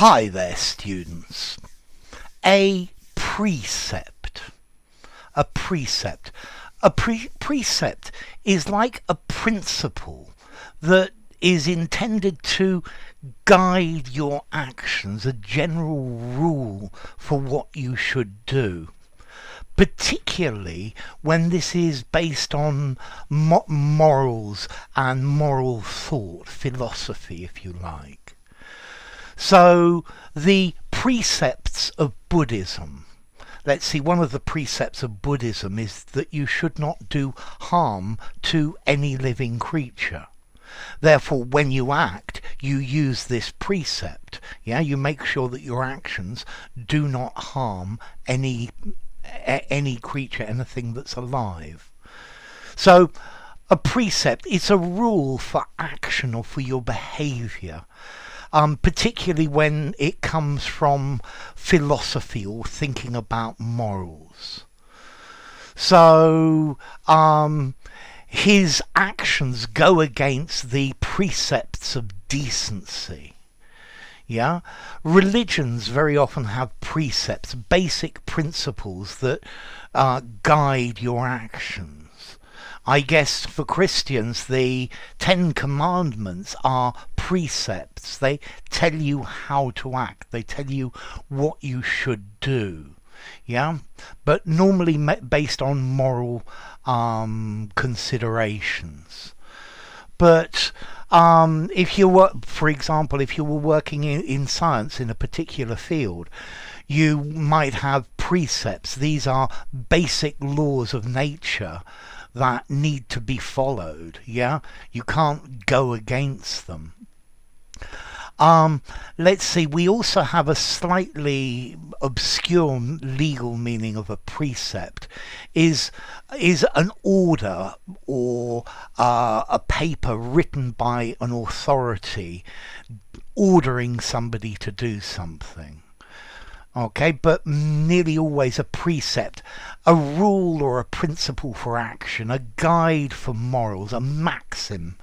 Hi there, students. A precept. A precept. Precept is like a principle that is intended to guide your actions, a general rule for what you should do. Particularly when this is based on morals and moral thought, philosophy, if you like. So the precepts of Buddhism. Let's see, one of the precepts of Buddhism is that you should not do harm to any living creature. Therefore, when you act, you use this precept. Yeah, you make sure that your actions do not harm any creature, anything that's alive. So, a precept is a rule for action or for your behaviour. Particularly when it comes from philosophy or thinking about morals. So his actions go against the precepts of decency. Yeah, religions very often have precepts, basic principles that guide your actions. I guess for Christians, the Ten Commandments are precepts. They tell you how to act. They tell you what you should do. Yeah, but normally based on moral considerations. But if you were, for example, if you were working in science in a particular field, you might have precepts. These are basic laws of nature that need to be followed. Yeah, you can't go against them. Let's see, we also have a slightly obscure legal meaning of a precept is an order or a paper written by an authority ordering somebody to do something. Okay, but nearly always a precept, a rule or a principle for action, a guide for morals, a maxim,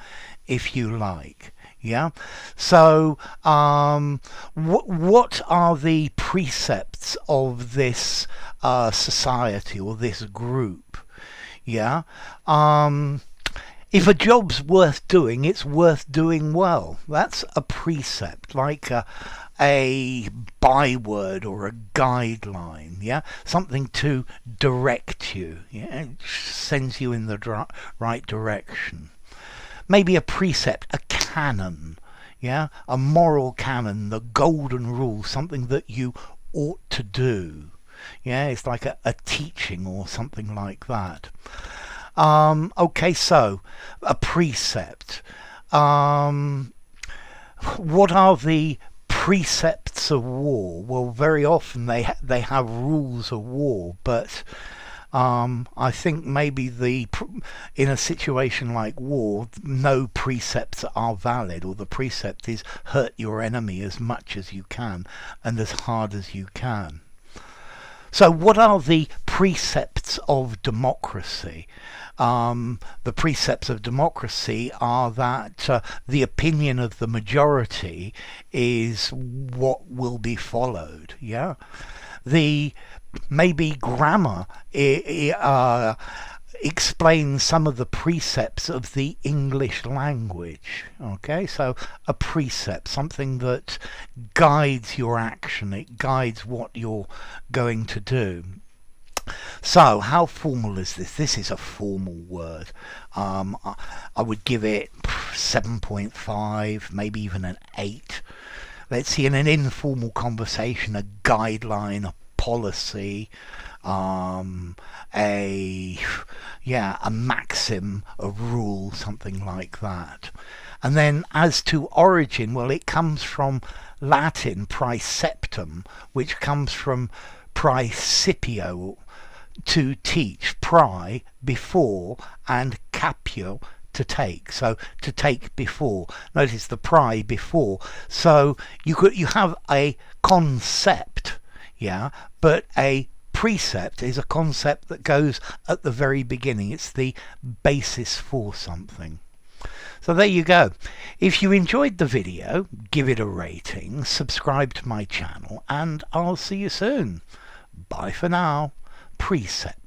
if you like. Yeah. So, what are the precepts of this society or this group? Yeah. If a job's worth doing, it's worth doing well. That's a precept, like a byword or a guideline. Yeah, something to direct you. Yeah, it sends you in the right direction. Maybe a precept, a canon, yeah, a moral canon, the golden rule, something that you ought to do. Yeah, it's like a teaching or something like that. Okay, so a precept. What are the precepts of war? Well, very often they have rules of war, but I think maybe in a situation like war, no precepts are valid, or the precept is hurt your enemy as much as you can and as hard as you can. So what are the precepts of democracy? The precepts of democracy are that the opinion of the majority is what will be followed. Yeah, maybe grammar explains some of the precepts of the English language. Okay, so a precept, something that guides your action, it guides what you're going to do. So, how formal is this? This is a formal word. I would give it 7.5, maybe even an 8. Let's see, in an informal conversation, a guideline, a policy, a maxim, a rule, something like that. And then as to origin, well, it comes from Latin praeceptum, which comes from praecipio, to teach, prae, before, and capio, to take. So to take before. Notice the prae, before. So you have a concept, yeah, but a precept is a concept that goes at the very beginning. It's the basis for something. So there you go. If you enjoyed the video, give it a rating, subscribe to my channel, and I'll see you soon. Bye for now. Precept.